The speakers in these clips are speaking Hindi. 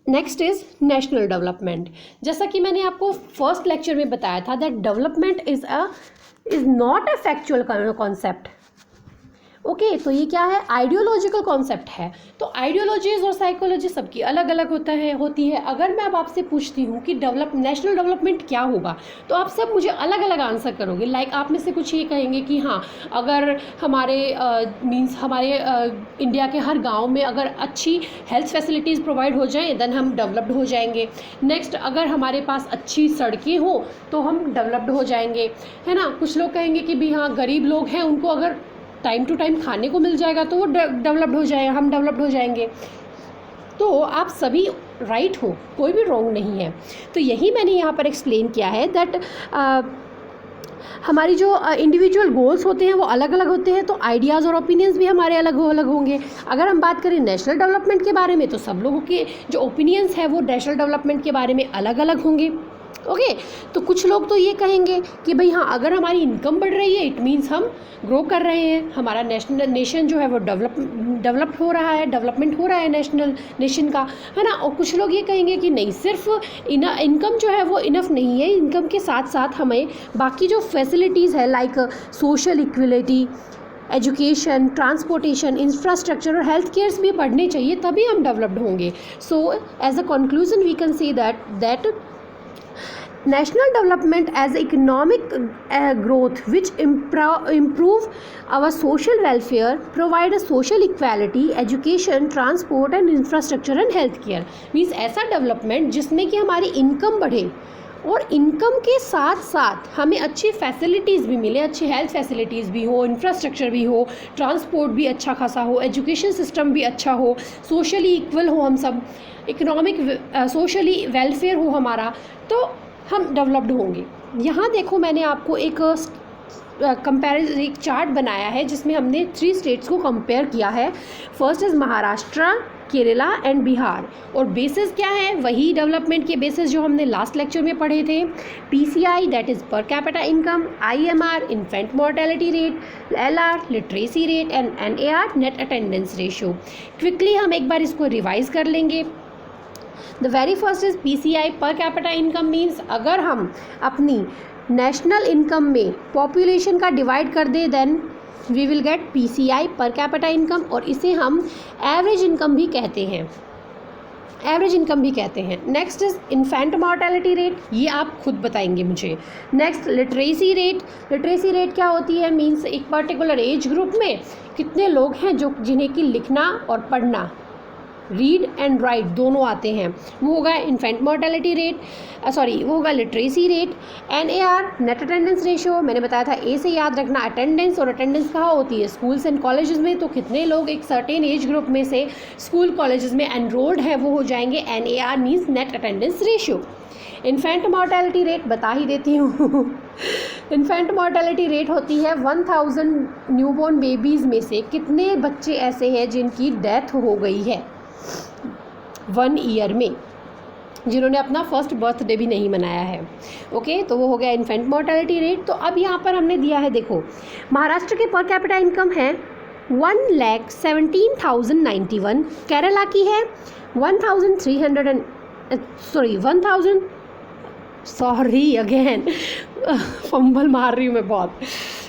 Next is national development. जैसा कि मैंने आपको फर्स्ट लेक्चर में बताया था that development is not a factual concept. Okay, तो ये क्या है, आइडियोलॉजिकल कॉन्सेप्ट है। तो आइडियोलॉजीज और साइकोलॉजी सबकी अलग अलग होती है। अगर मैं अब आपसे पूछती हूँ कि नेशनल डेवलपमेंट क्या होगा, तो आप सब मुझे अलग अलग आंसर करोगे। लाइक आप में से कुछ ये कहेंगे कि हाँ, अगर हमारे इंडिया के हर गांव में अगर अच्छी हेल्थ फैसिलिटीज़ प्रोवाइड हो जाएं देन हम डेवलप्ड हो जाएंगे। नेक्स्ट, अगर हमारे पास अच्छी सड़कें हो तो हम डेवलप्ड हो जाएंगे, है ना। कुछ लोग कहेंगे कि भी हाँ, गरीब लोग हैं उनको अगर टाइम टू टाइम खाने को मिल जाएगा तो वो डेवलप्ड हो जाएगा, हम डेवलप्ड हो जाएंगे। तो आप सभी राइट हो, कोई भी रॉन्ग नहीं है। तो यही मैंने यहाँ पर एक्सप्लेन किया है दैट हमारी जो इंडिविजुअल गोल्स होते हैं वो अलग अलग होते हैं, तो आइडियाज़ और ओपिनियंस भी हमारे अलग अलग होंगे। अगर हम बात करें नेशनल डेवलपमेंट के बारे में, तो सब लोगों के जो ओपिनियंस है वो नेशनल डेवलपमेंट के बारे में अलग अलग होंगे। ओके, तो कुछ लोग तो ये कहेंगे कि भाई हाँ, अगर हमारी इनकम बढ़ रही है इट मीन्स हम ग्रो कर रहे हैं, हमारा नेशन जो है वो डेवलप हो रहा है, डेवलपमेंट हो रहा है नेशन का, है ना। और कुछ लोग ये कहेंगे कि नहीं, सिर्फ इनकम जो है वो इनफ नहीं है, इनकम के साथ साथ हमें बाकी जो फैसिलिटीज़ है like social equality, education, transportation, infrastructure और हेल्थ केयर्स भी बढ़ने चाहिए, तभी हम डेवलप्ड होंगे। So as a conclusion we can say that national development as economic growth which improve our social welfare, provide a social equality, education, transport and infrastructure and health care means ऐसा डेवलपमेंट जिसमें कि हमारी इनकम बढ़े और इनकम के साथ साथ हमें अच्छी फैसिलिटीज़ भी मिले, अच्छी हेल्थ फैसिलिटीज़ भी हो, इंफ्रास्ट्रक्चर भी हो, ट्रांसपोर्ट भी अच्छा खासा हो, एजुकेशन सिस्टम भी अच्छा हो, सोशली इक्वल हो हम सब, इकोनॉमिक सोशली वेलफेयर हो हमारा, तो हम डेवलप्ड होंगे। यहाँ देखो, मैंने आपको एक एक चार्ट बनाया है जिसमें हमने 3 स्टेट्स को कंपेयर किया है। First is Maharashtra, Kerala and Bihar. और बेसिस क्या है, वही डेवलपमेंट के बेसिस जो हमने लास्ट लेक्चर में पढ़े थे। PCI that is per capita income, IMR infant mortality rate, LR literacy rate and NAR net attendance ratio. Quickly हम एक बार इसको रिवाइज कर लेंगे। The very first is PCI per capita income means अगर हम अपनी नेशनल इनकम में पॉपुलेशन का डिवाइड कर दें then we will get PCI per capita income, और इसे हम एवरेज इनकम भी कहते हैं। Next is infant mortality rate, ये आप खुद बताएंगे मुझे। नेक्स्ट लिटरेसी रेट क्या होती है, मीन्स एक पर्टिकुलर एज ग्रुप में कितने लोग हैं जिन्हें कि लिखना और पढ़ना, रीड एंड राइट दोनों आते हैं, वो होगा इन्फेंट मोर्टेलिटी रेट, वो होगा literacy rate. NAR net attendance ratio, मैंने बताया था ए से याद रखना अटेंडेंस, और अटेंडेंस कहाँ होती है, स्कूल्स एंड कॉलेजेस में, तो कितने लोग एक सर्टेन एज ग्रुप में से स्कूल कॉलेजेस में एनरोल्ड है वो हो जाएंगे। NAR means net attendance ratio. Infant mortality rate बता ही देती हूँ इन्फेंट मॉर्टेलिटी रेट होती है 1000 न्यूबॉर्न बेबीज़ में से कितने बच्चे ऐसे हैं जिनकी डेथ हो गई है 1 ईयर में, जिन्होंने अपना फर्स्ट बर्थडे भी नहीं मनाया है। ओके, तो वो हो गया इन्फेंट मॉर्टेलिटी रेट। तो अब यहाँ पर हमने दिया है, देखो महाराष्ट्र के पर कैपिटा इनकम है 1,17,091, केरला की है फंबल मार रही हूँ मैं बहुत,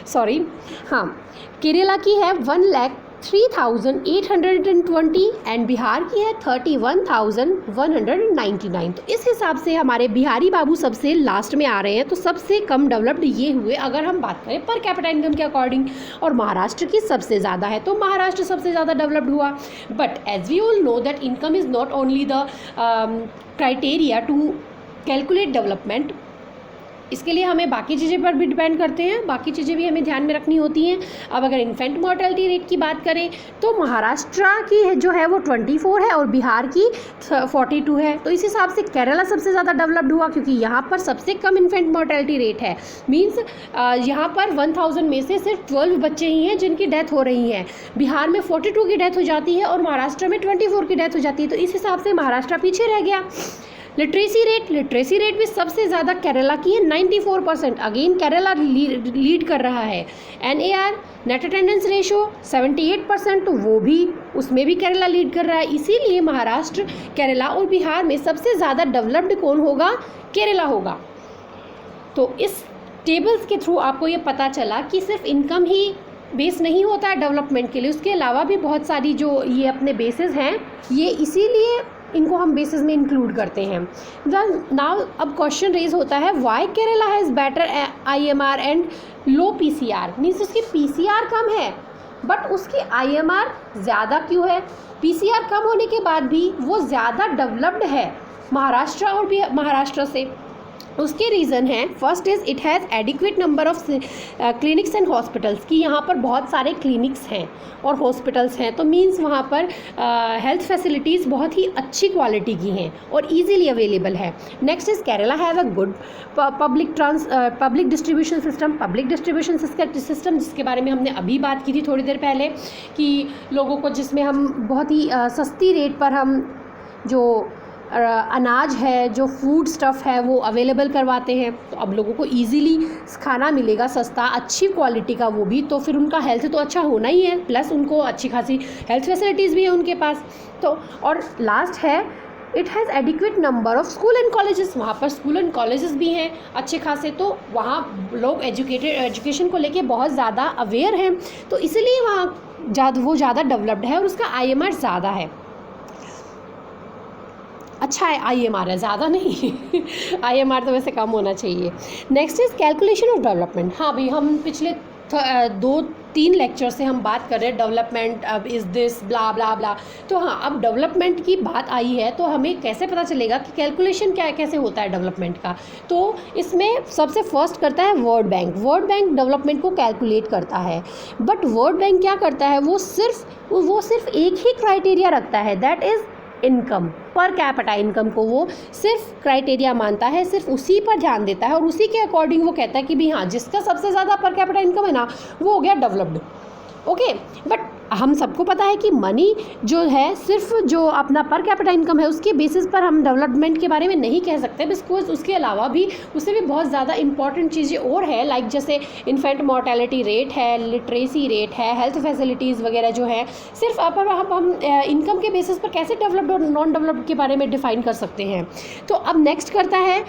सॉरी। हाँ, केरला की है 1,03,820 एंड बिहार की है 31,199। तो इस हिसाब से हमारे बिहारी बाबू सबसे लास्ट में आ रहे हैं। तो सबसे कम डेवलप्ड ये हुए अगर हम बात करें पर कैपिटा इनकम के अकॉर्डिंग, और महाराष्ट्र की सबसे ज़्यादा है, तो महाराष्ट्र सबसे ज़्यादा डेवलप्ड हुआ। But as we all know that income is not only the criteria to calculate development, इसके लिए हमें बाकी चीज़ें पर भी डिपेंड करते हैं, बाकी चीज़ें भी हमें ध्यान में रखनी होती हैं। अब अगर इन्फेंट मॉर्टेलिटी रेट की बात करें तो महाराष्ट्र की जो है वो 24 है और बिहार की 42 है। तो इस हिसाब से केरला सबसे ज़्यादा डेवलप्ड हुआ क्योंकि यहाँ पर सबसे कम इन्फेंट मॉर्टेलिटी रेट है। मीन्स यहाँ पर 1000 में से सिर्फ 12 बच्चे ही हैं जिनकी डेथ हो रही है। बिहार में 42 की डेथ हो जाती है और महाराष्ट्र में 24 की डेथ हो जाती है। तो इस हिसाब से महाराष्ट्र पीछे रह गया। लिटरेसी रेट भी सबसे ज़्यादा केरला की है 94%, अगेन केरला लीड कर रहा है। NAR नेट अटेंडेंस रेशो 78%, तो वो भी उसमें भी केरला लीड कर रहा है। इसीलिए महाराष्ट्र, केरला और बिहार में सबसे ज़्यादा डेवलप्ड कौन होगा? केरला होगा। तो इस टेबल्स के थ्रू आपको ये पता चला कि सिर्फ इनकम ही बेस नहीं होता है डेवलपमेंट के लिए, उसके अलावा भी बहुत सारी जो ये अपने बेसिस हैं, ये इसीलिए इनको हम बेसिस में इंक्लूड करते हैं। नाउ अब क्वेश्चन रेज होता है, why Kerala has better IMR and low PCR, means उसकी PCR कम है बट उसकी IMR ज़्यादा क्यों है? PCR कम होने के बाद भी वो ज़्यादा डेवलप्ड है महाराष्ट्र और भी महाराष्ट्र से। उसके रीज़न हैं, first is it has adequate number of clinics and hospitals, कि यहाँ पर बहुत सारे क्लिनिक्स हैं और हॉस्पिटल्स हैं, तो मीन्स वहाँ पर हेल्थ फैसिलिटीज़ बहुत ही अच्छी क्वालिटी की हैं और इजीली अवेलेबल है। Next is Kerala have a good public distribution system, जिसके बारे में हमने अभी बात की थी थोड़ी देर पहले, कि लोगों को जिसमें हम बहुत ही सस्ती रेट पर हम जो अनाज है, जो फूड स्टफ़ है, वो अवेलेबल करवाते हैं। तो अब लोगों को इजीली खाना मिलेगा सस्ता, अच्छी क्वालिटी का, वो भी, तो फिर उनका हेल्थ तो अच्छा होना ही है, प्लस उनको अच्छी खासी हेल्थ फैसिलिटीज़ भी है उनके पास। तो और लास्ट है, it has adequate number of school and colleges, वहाँ पर स्कूल एंड कॉलेजेस भी हैं अच्छे खासे, तो वहाँ लोग एजुकेशन को लेके बहुत ज़्यादा अवेयर हैं, तो इसलिए वहाँ वो ज़्यादा डेवलप्ड है और उसका IMR ज़्यादा है, अच्छा है IMR है, ज़्यादा नहीं IMR तो वैसे कम होना चाहिए। Next is calculation of development. हाँ भाई, हम पिछले 2-3 लेक्चर से हम बात कर रहे हैं डेवलपमेंट, अब इज़ दिस ब्ला ब्ला ब्ला, तो हाँ, अब डेवलपमेंट की बात आई है तो हमें कैसे पता चलेगा कि कैलकुलेशन क्या कैसे होता है डेवलपमेंट का। तो इसमें सबसे फर्स्ट करता है वर्ल्ड बैंक डेवलपमेंट को कैलकुलेट करता है, बट वर्ल्ड बैंक क्या करता है, वो सिर्फ एक ही क्राइटेरिया रखता है, दैट इज़ इनकम, पर कैपिटा इनकम को वो सिर्फ क्राइटेरिया मानता है, सिर्फ उसी पर ध्यान देता है और उसी के अकॉर्डिंग वो कहता है कि भी हाँ, जिसका सबसे ज़्यादा पर कैपिटा इनकम है ना, वो हो गया डेवलप्ड। ओके, बट हम सबको पता है कि मनी जो है, सिर्फ जो अपना पर कैपिटा इनकम है उसके बेसिस पर हम डेवलपमेंट के बारे में नहीं कह सकते, बिकॉज उसके अलावा भी उससे भी बहुत ज़्यादा इंपॉर्टेंट चीज़ें और है, लाइक जैसे इन्फेंट मोर्टेलिटी रेट है, लिटरेसी रेट है, हेल्थ फैसिलिटीज़ वगैरह जो है। सिर्फ हम इनकम के बेसिस पर कैसे डेवलप्ड और नॉन डेवलप्ड के बारे में डिफ़ाइन कर सकते हैं। तो अब नेक्स्ट करता है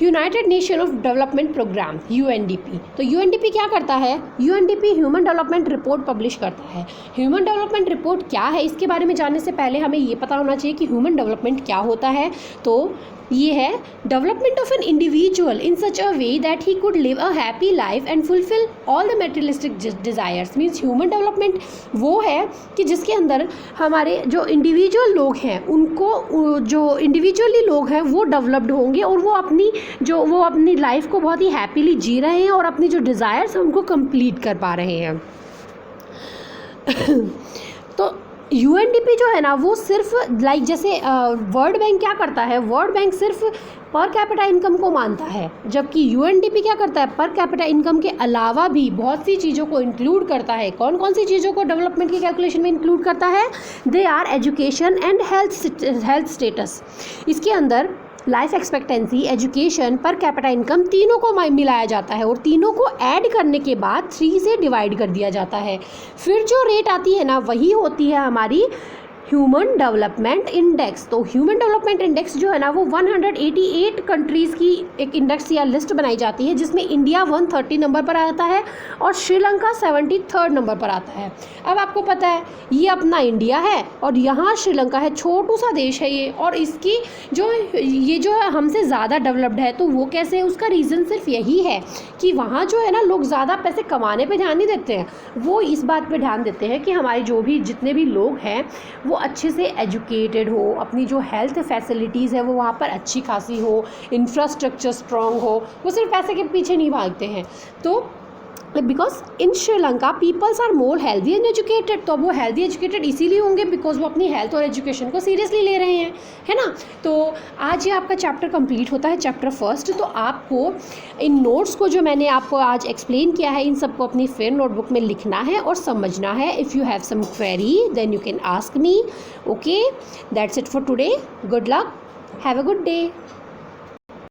United Nation of development programme, UNDP। तो UNDP क्या करता है? UNDP human development report publish करता है। ह्यूमन डेवलपमेंट रिपोर्ट क्या है, इसके बारे में जानने से पहले हमें ये पता होना चाहिए कि ह्यूमन डेवलपमेंट क्या होता है। तो ये है development of an individual in such a way that he could live a happy life and fulfil all the materialistic desires. Means human development वो है कि जिसके अंदर हमारे जो इंडिविजुअल लोग हैं, उनको जो इंडिविजुअली लोग हैं वो डेवलप्ड होंगे और वो अपनी लाइफ को बहुत ही हैप्पीली जी रहे हैं और अपनी जो डिज़ायर्स हैं उनको कंप्लीट कर पा रहे हैं। तो UNDP जो है ना, वो सिर्फ लाइक जैसे वर्ल्ड बैंक क्या करता है, वर्ल्ड बैंक सिर्फ पर कैपिटा इनकम को मानता है, जबकि UNDP क्या करता है, पर कैपिटा इनकम के अलावा भी बहुत सी चीज़ों को इंक्लूड करता है। कौन कौन सी चीज़ों को डेवलपमेंट की कैलकुलेशन में इंक्लूड करता है? They are education and health status. इसके अंदर life expectancy, education, per capita income तीनों को मिलाया जाता है और तीनों को ऐड करने के बाद 3 से डिवाइड कर दिया जाता है। फिर जो रेट आती है ना, वही होती है हमारी ह्यूमन डेवलपमेंट इंडेक्स। तो ह्यूमन डेवलपमेंट इंडेक्स जो है ना, वो 188 कंट्रीज़ की एक इंडेक्स या लिस्ट बनाई जाती है, जिसमें इंडिया 130 नंबर पर आता है और श्रीलंका 73rd नंबर पर आता है। अब आपको पता है ये अपना इंडिया है और यहाँ श्रीलंका है, छोटू सा देश है ये, और इसकी ये जो है हमसे ज़्यादा डेवलप्ड है। तो वो कैसे है? उसका रीज़न सिर्फ यही है कि वहाँ जो है ना, लोग ज़्यादा पैसे कमाने पर ध्यान नहीं देते हैं, वो इस बात पर ध्यान देते हैं कि हमारे जितने भी लोग हैं वो अच्छे से एजुकेटेड हो, अपनी जो हेल्थ फैसिलिटीज़ है वो वहाँ पर अच्छी खासी हो, इंफ्रास्ट्रक्चर स्ट्रॉन्ग हो, वो सिर्फ पैसे के पीछे नहीं भागते हैं। तो because in Sri Lanka peoples are more healthy and educated, तो वो हेल्दी एजुकेटेड इसीलिए होंगे बिकॉज वो अपनी हेल्थ और एजुकेशन को सीरियसली ले रहे हैं, है ना। तो आज ये आपका चैप्टर कंप्लीट होता है, चैप्टर फर्स्ट। तो आपको इन नोट्स को जो मैंने आपको आज एक्सप्लेन किया है, इन सबको अपनी फिर नोटबुक में लिखना है और समझना है। If you have some query then you can ask me. Okay, that's it for today. Good luck, have a good day.